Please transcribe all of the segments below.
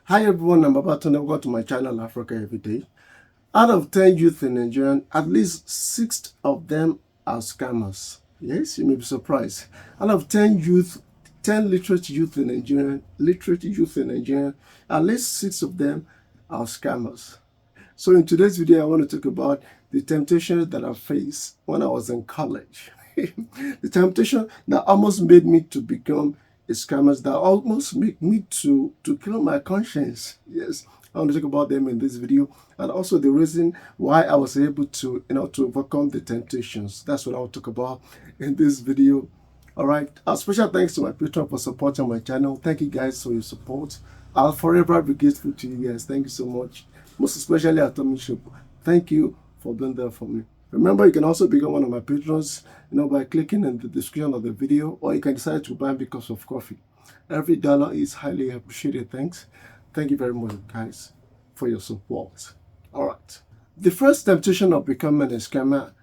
Hi everyone, I'm about to welcome to my channel Africa Everyday. Out of 10 youth in Nigeria, at least 6 of them are scammers. Yes, you may be surprised. Out of 10 youth, 10 literate youth in Nigeria, at least 6 of them are scammers. So in today's video, I want to talk about the temptations that I faced when I was in college. The temptation that almost made me to become a scammer, that almost make me to kill my conscience. Yes, I want to talk about them in this video, and also the reason why I was able to, to overcome the temptations. That's what I'll talk about in this video. All right. A special thanks to my patron for supporting my channel. Thank you guys for your support. I'll forever be grateful to you guys. Thank you so much. Most especially at Tommy Shop. Thank you for being there for me. Remember, you can also become one of my patrons, by clicking in the description of the video, or you can decide to buy me because of coffee. Every dollar is highly appreciated. Thanks. Thank you very much, guys, for your support. All right. The first temptation of becoming a scammer,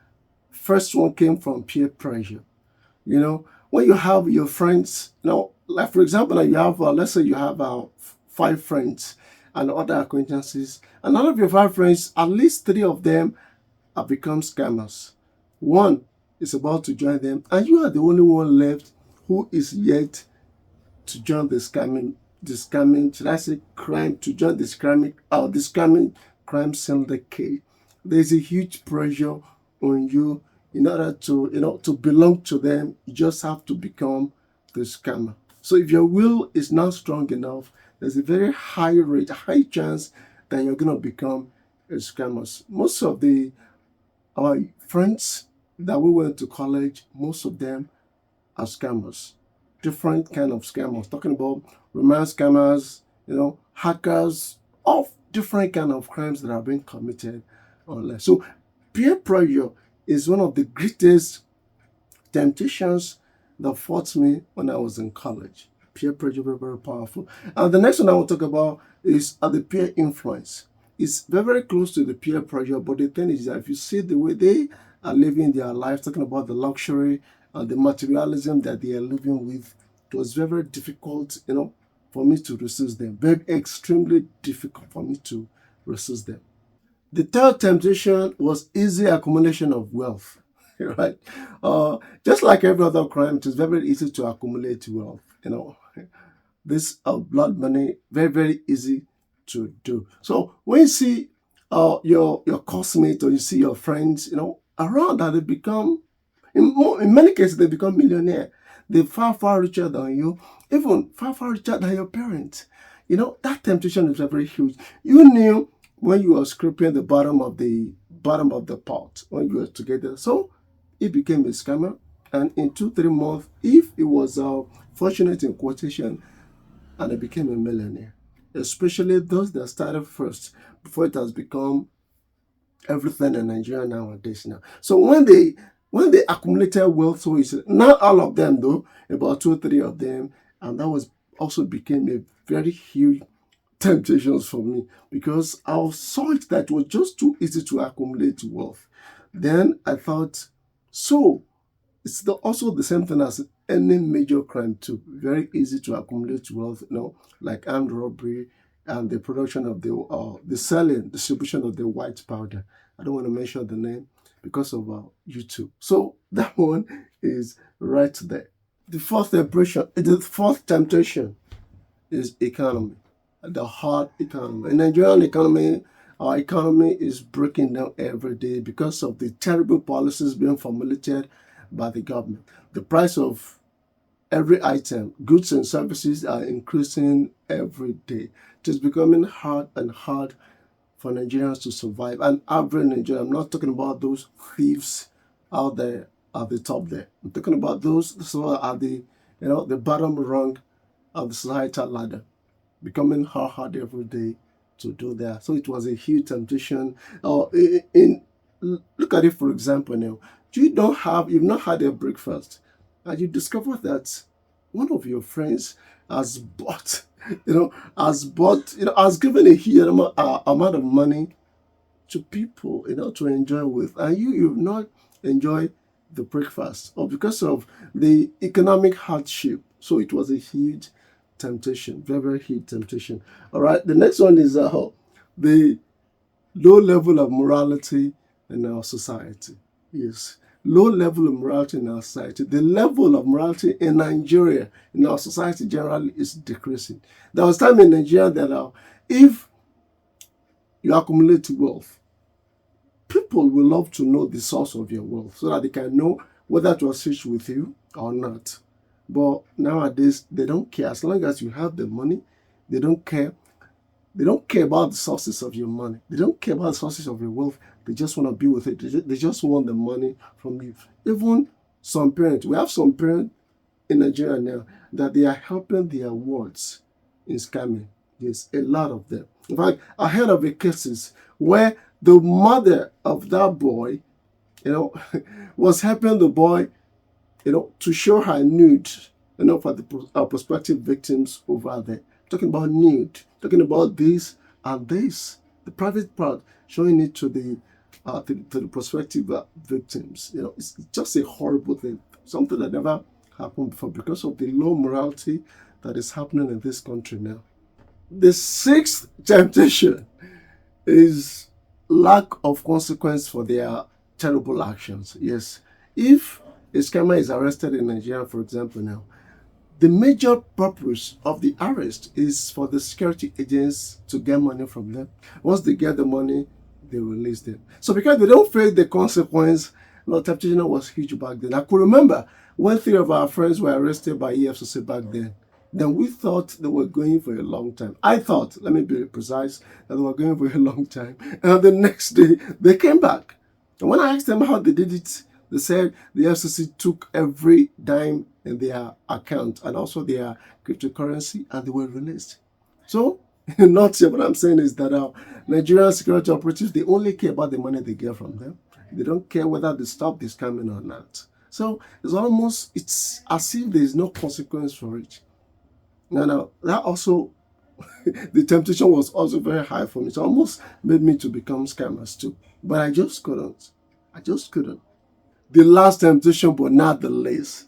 first one came from peer pressure. When you have your friends, like for example, you have, let's say you have 5 friends and other acquaintances, and out of your 5 friends, at least 3 of them have become scammers. One is about to join them, and you are the only one left who is yet to join the scamming, should I say crime, to join the scamming crime syndicate. There's a huge pressure on you. In order to belong to them, you just have to become the scammer. So if your will is not strong enough, there's a very high chance that you're going to become a scammer. Most of our friends that we went to college, most of them are scammers. Different kind of scammers. Talking about romance scammers, hackers, of different kind of crimes that are being committed online. So peer pressure is one of the greatest temptations that fought me when I was in college. Peer pressure, very, very powerful. And the next one I will talk about is the peer influence. It's very, very close to the peer pressure, but the thing is that if you see the way they are living their life, talking about the luxury and the materialism that they are living with, it was very, very difficult, for me to resist them. Very extremely difficult for me to resist them. The third temptation was easy accumulation of wealth, right? Just like every other crime, it is very, very easy to accumulate wealth. This blood money, very, very easy to do. So when you see your classmates, or you see your friends, around that, they become, in many cases, they become millionaire. They're far, far richer than you, even far, far richer than your parents. That temptation is very huge. You knew when you were scraping the bottom of the pot when you were together. So he became a scammer, and in 2-3 months, if he was fortunate in quotation, and he became a millionaire. Especially those that started first before it has become everything in Nigeria nowadays. So when they accumulated wealth, so it's not all of them though, about 2-3 of them, and that was also became a very huge temptations for me, because I saw it that it was just too easy to accumulate wealth. Then I thought, so it's also the same thing as any major crime too. Very easy to accumulate wealth, like armed robbery and the production of the selling, distribution of the white powder. I don't want to mention the name because of YouTube. So that one is right there. The fourth temptation is economy. The hard economy. In Nigerian economy, our economy is breaking down every day because of the terrible policies being formulated by the government. The price of every item, goods and services, are increasing every day. It is becoming hard and hard for Nigerians to survive. And average Nigerian, I'm not talking about those thieves out there at the top there. I'm talking about those who are at the bottom rung of the societal ladder, becoming hard every day to do that. So it was a huge temptation. Look at it, for example, now you've not had a breakfast, and you discover that one of your friends has bought, has given a huge amount of money to people, to enjoy with, and you've not enjoyed the breakfast, or because of the economic hardship. So it was a huge temptation, very, very huge temptation. All right, the next one is the low level of morality in our society. Yes, low level of morality in our society. The level of morality in Nigeria, in our society generally, is decreasing. There was time in Nigeria that if you accumulate wealth, people will love to know the source of your wealth so that they can know whether to associate with you or not. But nowadays, they don't care. As long as you have the money, they don't care. They don't care about the sources of your money. They don't care about the sources of your wealth. They just want to be with it. They just want the money from you. Even some parents, we have some parents in Nigeria now that they are helping their wards in scamming. Yes, a lot of them. In fact, I heard of a cases where the mother of that boy, was helping the boy, to show her nude, for the prospective victims over there. Talking about nude, talking about this and this, the private part, showing it to the prospective victims. It's just a horrible thing, something that never happened before because of the low morality that is happening in this country now. The sixth temptation is lack of consequence for their terrible actions. Yes, if a scammer is arrested in Nigeria, for example, now, the major purpose of the arrest is for the security agents to get money from them. Once they get the money, they release them. So because they don't face the consequence, temptation was huge back then. I could remember when 3 of our friends were arrested by EFCC back then. Then we thought they were going for a long time. I thought, let me be precise, that they were going for a long time. And the next day, they came back. And when I asked them how they did it, they said the FCC took every dime in their account and also their cryptocurrency, and they were released. So, not what I'm saying is that Nigerian security operatives, they only care about the money they get from them. They don't care whether they stop this scamming or not. So, it's as if there is no consequence for it. Now, that also, the temptation was also very high for me. It almost made me to become scammers too. But I just couldn't. The last temptation, but not the least,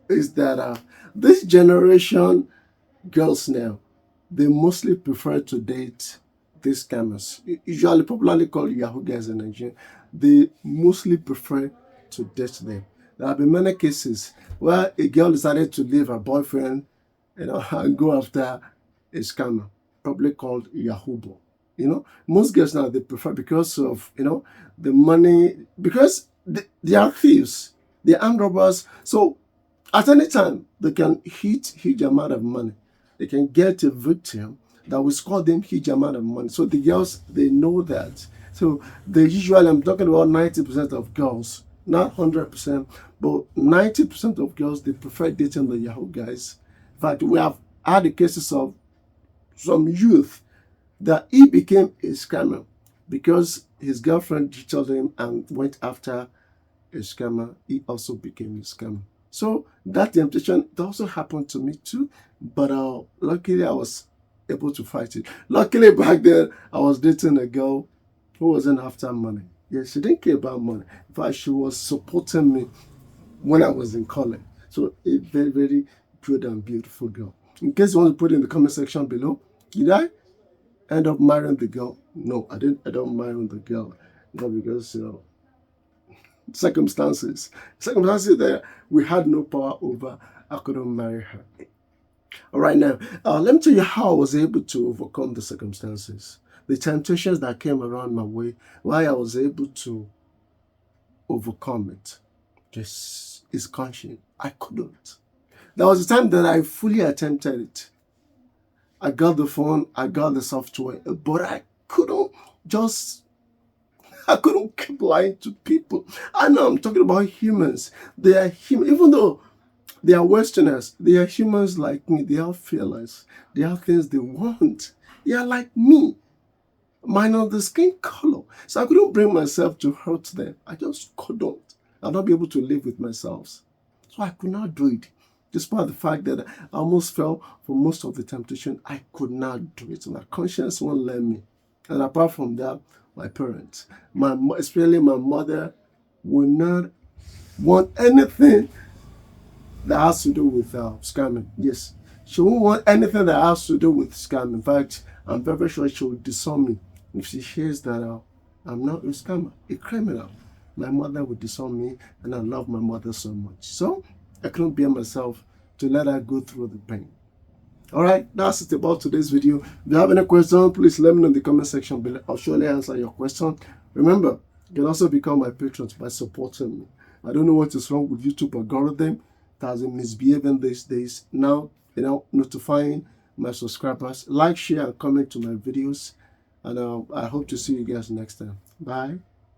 is that this generation girls now, they mostly prefer to date these scammers. Usually popularly called Yahoo guys in Nigeria. They mostly prefer to date them. There have been many cases where a girl decided to leave her boyfriend, and go after a scammer, probably called Yahoo boy. Most girls now, they prefer because of, the money, because they are thieves, they are armed robbers. So at any time, they can hit huge amount of money. They can get a victim that will score them huge amount of money. So the girls, they know that. So they usually, I'm talking about 90% of girls, not 100%, but 90% of girls, they prefer dating the Yahoo guys. In fact, we have had the cases of some youth that he became a scammer because his girlfriend cheated him and went after a scammer. He also became a scammer. So that temptation, it also happened to me too, but luckily I was able to fight it. Luckily back then, I was dating a girl who wasn't after money. Yeah, she didn't care about money. In fact, she was supporting me when I was in college. So a very, very good and beautiful girl. In case you want to put it in the comment section below, did I end up marrying the girl? No, I didn't end up marrying the girl. Not because, circumstances that we had no power over. I couldn't marry her. All right, now, let me tell you how I was able to overcome the circumstances, the temptations that came around my way, why I was able to overcome it. Just is conscious. I couldn't. There was a time that I fully attempted it. I got the phone, I got the software, but I couldn't keep lying to people. I know I'm talking about humans. They are human, even though they are Westerners, they are humans like me. They are fearless. They have things they want. They are like me, minus the skin color. So I couldn't bring myself to hurt them. I just couldn't. I'll not be able to live with myself. So I could not do it. Despite the fact that I almost fell for most of the temptation, I could not do it. My conscience won't let me. And apart from that, my parents, especially my mother, will not want anything that has to do with scamming. Yes, She won't want anything that has to do with scam. In fact, I'm very sure she will disown me if she hears that I'm not a scammer, a criminal. My mother would disown me, and I love my mother so much. So I couldn't bear myself to let her go through the pain. Alright, that's it about today's video. If you have any question, please let me know in the comment section below. I'll surely answer your question. Remember, you can also become my patron by supporting me. I don't know what is wrong with YouTube algorithm. It has been misbehaving these days. Now, notifying my subscribers. Like, share, and comment to my videos. And I hope to see you guys next time. Bye.